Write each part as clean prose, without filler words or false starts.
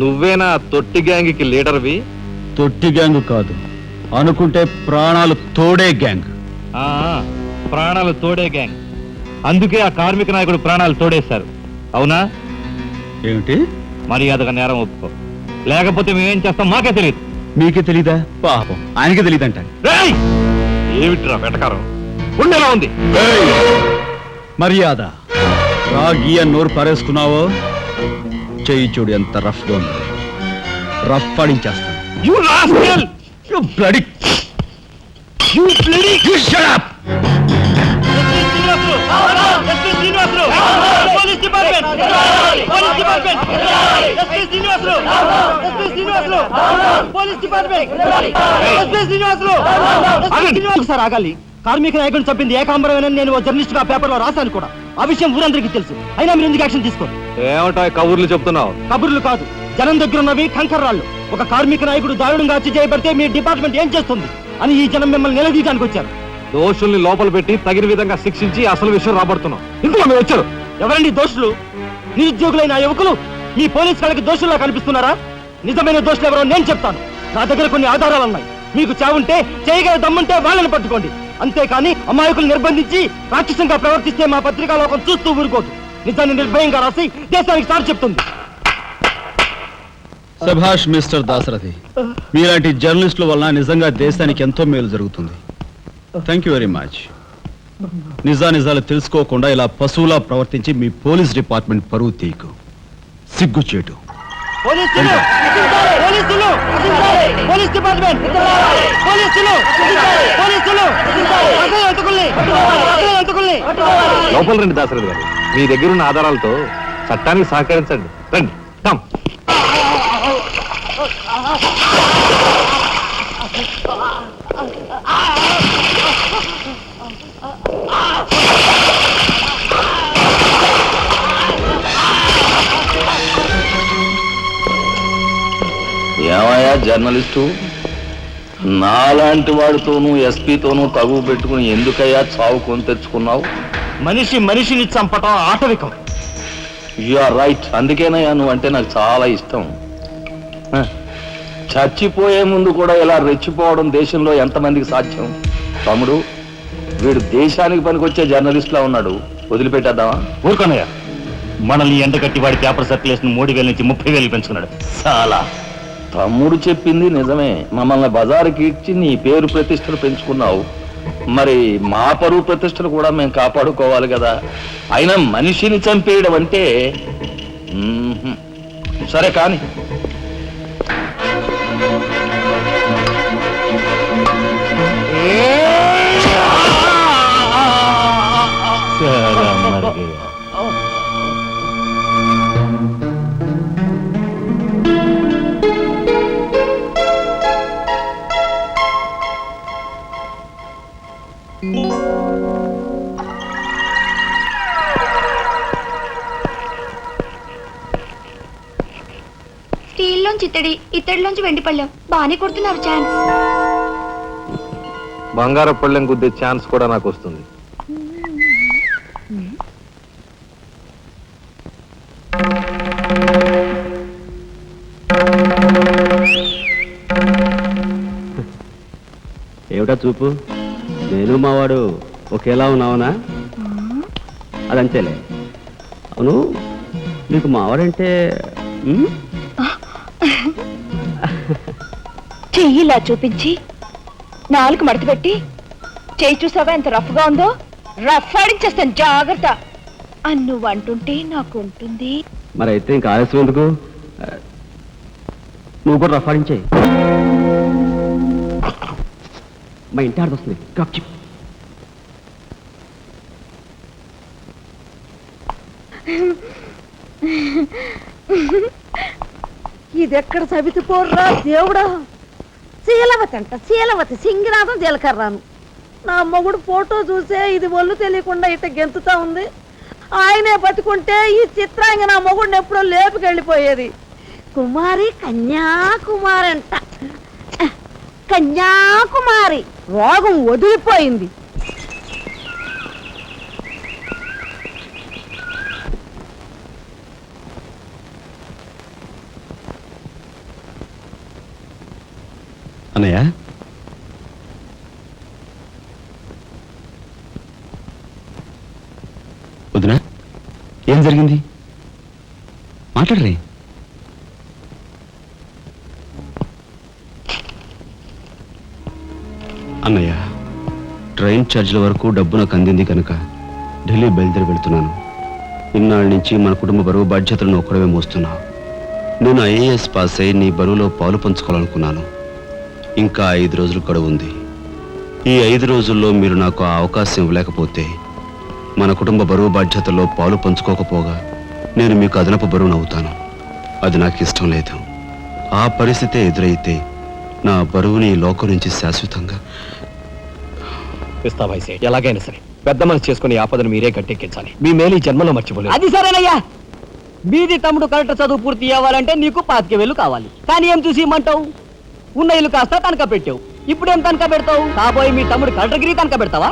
నువ్వేనా తొట్టి గ్యాంగ్కి లీడర్వి? తొట్టి గ్యాంగ్ కాదు, అనుకుంటే ప్రాణాలు తోడే గ్యాంగ్. ప్రాణాలు తోడే గ్యాంగ్. అందుకే ఆ కార్మిక నాయకుడు ప్రాణాలు తోడేశారు. అవునా? ఏమిటి? మర్యాదగా నేరం ఒప్పుకో, లేకపోతే మేమేం చేస్తాం మాకే తెలియదు. మీకే తెలీదా? పాపం ఆయనకే తెలియదంట. ఏమిట్రా వెటకారం? ఉండేలా ఉంది. మర్యాద రాగి అని నోరు పారేసుకున్నావో చెయ్యి చూడు ఎంత రఫ్ గా ఉంది. Rough ఆడించేస్తాను. You rascal! You bloody! You bloody! You shut up! Police department! Police department! Police department! Sir ఆగాలి. కార్మిక నాయకుడిని చంపింది ఏకాంబరమేనని నేను ఓ జర్నలిస్ట్ గా పేపర్ లో రాశాను కూడా. ఆ విషయం ఊరందరికీ తెలుసు. అయినా మీరు ఎందుకు యాక్షన్ తీసుకోరు? ఏమంటా కబుర్లు చెప్తున్నావు? కబుర్లు కాదు, జనం దగ్గర ఉన్నవి కంకర్రాళ్ళు. ఒక కార్మిక నాయకుడు దారుణంగా హత్య చేయబడితే మీ డిపార్ట్మెంట్ ఏం చేస్తుంది అని ఈ జనం మిమ్మల్ని నిలదీయడానికి వచ్చారు. దోషుల్ని లోపల పెట్టి తగిన విధంగా శిక్షించి అసలు విషయం రాబడుతున్నాం. ఇందులో మీరు వచ్చారు. ఎవరండి దోషులు? నిరుద్యోగులైన ఆ యువకులు మీ పోలీస్ వాళ్ళకి దోషుల్లా కనిపిస్తున్నారా? నిజమైన దోషులు ఎవరో నేను చెప్తాను. నా దగ్గర కొన్ని ఆధారాలు ఉన్నాయి. మీకు చావుంటే చేయగల దమ్ముంటే వాళ్ళని పట్టుకోండి. అంతేకాని అమాయకులు నిర్బంధించి రాక్షసంగా ప్రవర్తిస్తే మా పత్రికా లోకం చూస్తూ ఊరుకోదు. నిజాన్ని నిర్భయంగా రాసి దేశానికి సార్ చెప్తుంది. సభాష్ మిస్టర్ దాశరథి, మీలాంటి జర్నలిస్టుల వలన నిజంగా దేశానికి ఎంతో మేలు జరుగుతుంది. Thank you very much. నిజాలు తెలుసుకోకుండా ఇలా పశువులా ప్రవర్తించి మీ పోలీస్ డిపార్ట్మెంట్ పరువు తీయకు. సిగ్గుచేటు. పోలీసులు! పోలీసులు! Police department! పోలీసులు! పోలీసులు! లోపల రండి దాశరథి గారు. మీ దగ్గర ఉన్న ఆధారాలతో చట్టానికి సహకరించండి. రండి. కమ్. ఏమయ్యా జర్నలిస్టు, నాలాంటి వాడితోనూ ఎస్పీతోనూ తగువ పెట్టుకుని ఎందుకయ్యా చావు కొని తెచ్చుకున్నావు? మనిషిని చంపటం ఆటవికం. You are right. అందుకేనయ్యా నువ్వంటే నాకు చాలా ఇష్టం. చచ్చిపోయే ముందు కూడా ఇలా రెచ్చిపోవడం దేశంలో ఎంతమందికి సాధ్యం? తమ్ముడు, వీడు దేశానికి పనికొచ్చే జర్నలిస్ట్లా ఉన్నాడు. వదిలిపెట్టేద్దామా? ఊరుకోనయ్యా. మనల్ని ఎండగట్టి వాడి పేపర్ సర్క్యులేషన్ 3,000 నుంచి 30,000 పెంచుకున్నాడు. చాలా. తమ్ముడు చెప్పింది నిజమే. మమ్మల్ని బజారుకి ఇచ్చి నీ పేరు ప్రతిష్టలు పెంచుకున్నావు. మరి మా పరువు ప్రతిష్టలు కూడా మేము కాపాడుకోవాలి కదా. అయినా మనిషిని చంపేయడం అంటే సరే కానీ. స్టీల్లోంచి ఇత్తడిలోంచి వెండి పళ్ళెం బాగానే కొడుతున్నారు. ఛాన్స్. బంగారు పళ్ళెం గుద్దే ఛాన్స్ కూడా నాకు వస్తుంది. ఏమిటా చూపు? నేను మావాడు ఒకేలా ఉన్నావునా? అదంతేలే. అవును, నీకు మావాడంటే చెయ్యిలా చూపించి నాలుగు మడత పెట్టి చెయ్యి చూసావా ఎంత రఫ్ గా ఉందో? రఫ్ ఆడించేస్తాను, జాగ్రత్త అని నువ్వు అంటుంటే నాకు ఉంటుంది. మరి అయితే ఇంకా ఆలస్యం ఎందుకు? నువ్వు కూడా రఫ్ ఆడించేయి. మా ఇంటి ఆడదొస్తుంది. కప్ ఇదెక్కడ సవితి పోర్రా దేవుడా! శీలవతి అంట, శీలవతి సింగినాథం జీలకర్రాను. నా మొగుడు ఫోటో చూసే ఇది ఒళ్ళు తెలియకుండా ఇట గెంతుతా ఉంది. ఆయనే బతుకుంటే ఈ చిత్రాంగ నా మొగుడిని ఎప్పుడో లేపుకెళ్ళిపోయేది. కుమారి కన్యాకుమారి అంట, కన్యాకుమారి. రోగం వదిలిపోయింది. ఏం జరిగింది మాట్లాడరే. అన్నయ్య, ట్రైన్ ఛార్జీల వరకు డబ్బు నాకు అందింది కనుక ఢిల్లీ బయలుదేరి వెళ్తున్నాను. ఇన్నాళ్ళ నుంచి మన కుటుంబ బరువు బాధ్యతలను ఒక్కడమే మోస్తున్నా. నేను ఐఏఎస్ పాస్ అయి నీ బరువులో పాలు పంచుకోవాలనుకున్నాను. ఇంకా 5 రోజులు గడువు ఉంది. ఈ 5 రోజుల్లో మీరు నాకు ఆ అవకాశం ఇవ్వలేకపోతే మన కుటుంబ బరువు బాధ్యతల్లో పాలు పంచుకోకపోగా నేను మీకు అదనపు బరువును అవుతాను. అది నాకు ఇష్టం లేదు. ఆ పరిస్థితే ఎదురైతే నా బరువుని ఈ లోకం నుంచి శాశ్వతంగా ఇస్తా వయసే, ఎలాగైనా సరే పెద్ద మనసు చేసుకుని ఆపదను మీరే గట్టెక్కించాలి. మీ మేలు ఈ జన్మలో మర్చిపోలేదు. అది సరేనయ్యా. బీది తమ్ముడు కరెక్ట్ చదువు పూర్తి అవ్వాలంటే నీకు 25,000 కావాలి. కానీ ఏం చూసి ఇమ్మంటావు? ఉన్న ఇల్లు కాస్త తనక పెట్టావు. ఇప్పుడేం తనక పెడతావు? కాబోయే మీ తమ్ముడు కలెక్టర్గిరి తనక పెడతావా?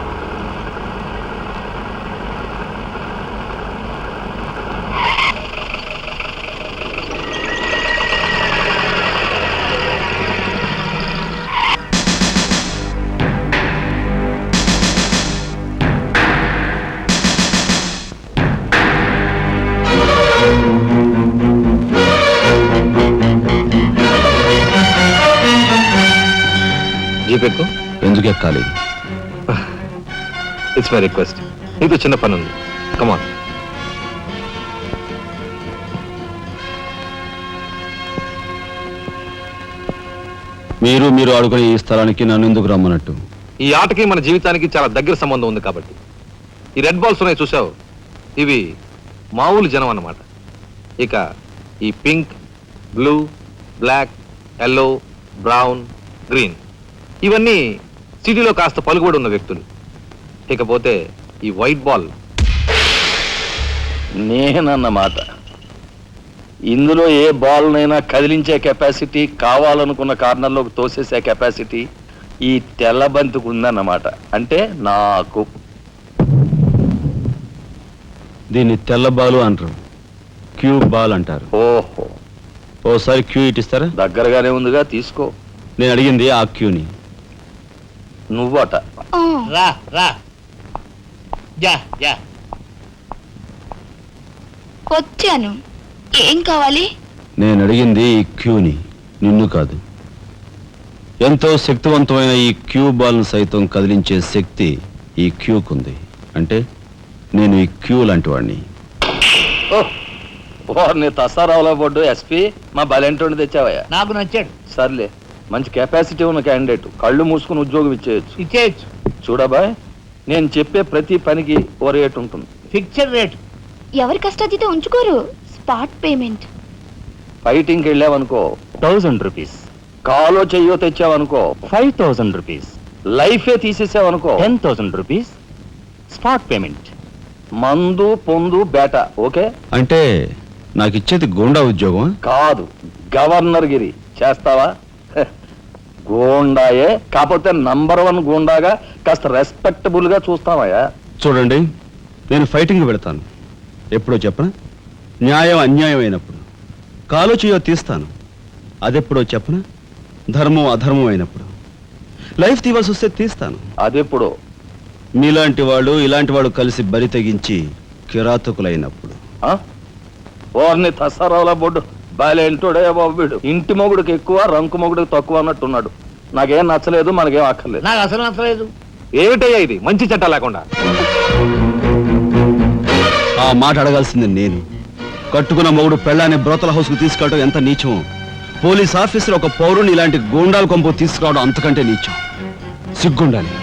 జీపెక్కు. ఎందుకు ఎక్కాలి? It's my request. నీతో చిన్న పని ఉంది. కమాన్. మీరు ఆడుకునే ఈ స్థలానికి నన్ను ఎందుకు రమ్మన్నట్టు? ఈ ఆటకి మన జీవితానికి చాలా దగ్గర సంబంధం ఉంది కాబట్టి. ఈ రెడ్ బాల్స్ ఉన్నాయి చూసావు, ఇవి మామూలు జనం అన్నమాట. ఇక ఈ pink, blue, black, yellow, brown, green ఇవన్నీ సిటీలో కాస్త పలుకుబడి ఉన్న వ్యక్తులు. ఇకపోతే ఈ వైట్ బాల్ నేనన్నమాట. ఇందులో ఏ బాల్నైనా కదిలించే కెపాసిటీ, కావాలనుకున్న కార్నర్లోకి తోసేసే కెపాసిటీ ఈ తెల్ల బంతికి ఉందన్నమాట. అంటే నాకు. దీన్ని తెల్ల బాలు అంటారు, క్యూ బాల్ అంటారు. ఓహో, ఓసారి క్యూ ఇటిస్తారా? దగ్గరగానే ఉందిగా, తీసుకో. నేను అడిగింది ఆ క్యూని. నువ్వట. రా రా. Yeah yeah. వచ్చాను. ఏం కావాలి? నేను అడిగింది ఈ క్యూని, నిన్ను కాదు. ఎంతో శక్తివంతమైన ఈ క్యూ బాల్ను సైతం కదిలించే శక్తి ఈ క్యూకుంది. అంటే నేను ఈ క్యూ లాంటి వాడిని. నీ తసారావులో పడ్డు ఎస్పీ మా బలెంటోని తెచ్చావయ్యా. నాకు నచ్చాడు. సర్లే, మంచి కెపాసిటీ ఉన్న క్యాండిడేట్. కళ్ళు మూసుకుని ఉద్యోగం ఇచ్చేయచ్చు. చూడబాయ్, నేను చెప్పే ప్రతి పనికి ఓ రేట్ ఉంటుంది. Fixed rate. ఎవరి కష్టాతీతం ఉంచుకోరు. Spot payment. ఫైటింగ్కి వెళ్ళావనుకో 1000 రూపీస్. కాలో చెయ్యో తెచ్చావనుకో 5000 రూపీస్. లైఫే తీసేసావనుకో 10,000 రూపీస్. Spot payment. మందు పొందు బేట. ఓకే? అంటే నాకు ఇచ్చేది గోండా ఉద్యోగం కాదు, గవర్నర్ గిరి. చేస్తావా? గోండాయే, కాకపోతే నంబర్ 1 గోండాగా కాస్త రెస్పెక్టబుల్ గా చూస్తావయ్యా. చూడండి, నేను ఫైటింగ్ పెడతాను. ఎప్పుడో చెప్పనా? న్యాయం అన్యాయం అయినప్పుడు. కాలో చేయో తీస్తాను. అదెప్పుడో చెప్పనా? ధర్మం అధర్మం అయినప్పుడు. లైఫ్ తీవాల్సి వస్తే తీస్తాను. అదెప్పుడు? మీలాంటి వాళ్ళు ఇలాంటి వాడు కలిసి బరి తెగించి కిరాతకులైనప్పుడు. ఓర్ని తసారావుల బొడ్డు బాలేంటోడే బాబు వీడు. ఇంటి మొగుడికి ఎక్కువ, రంకు మొగుడికి తక్కువ అన్నట్టున్నాడు. నాకేం నచ్చలేదు, మనకేం అక్కర్లేదు. నాకు అసలు నచ్చలేదు. ఏమిటయ్యా ఇది మంచి చట్ట లేకుండా? ఆ మాట అడగాల్సింది నేను. కట్టుకున్న మొగుడు పెళ్ళాన్ని బ్రోతల హౌస్ కు తీసుకెళ్ళడం ఎంత నీచమో, పోలీస్ ఆఫీసర్ ఒక పౌరుని ఇలాంటి గూండాల కొంపు తీసుకురావడం అంతకంటే నీచం. సిగ్గుండాలి.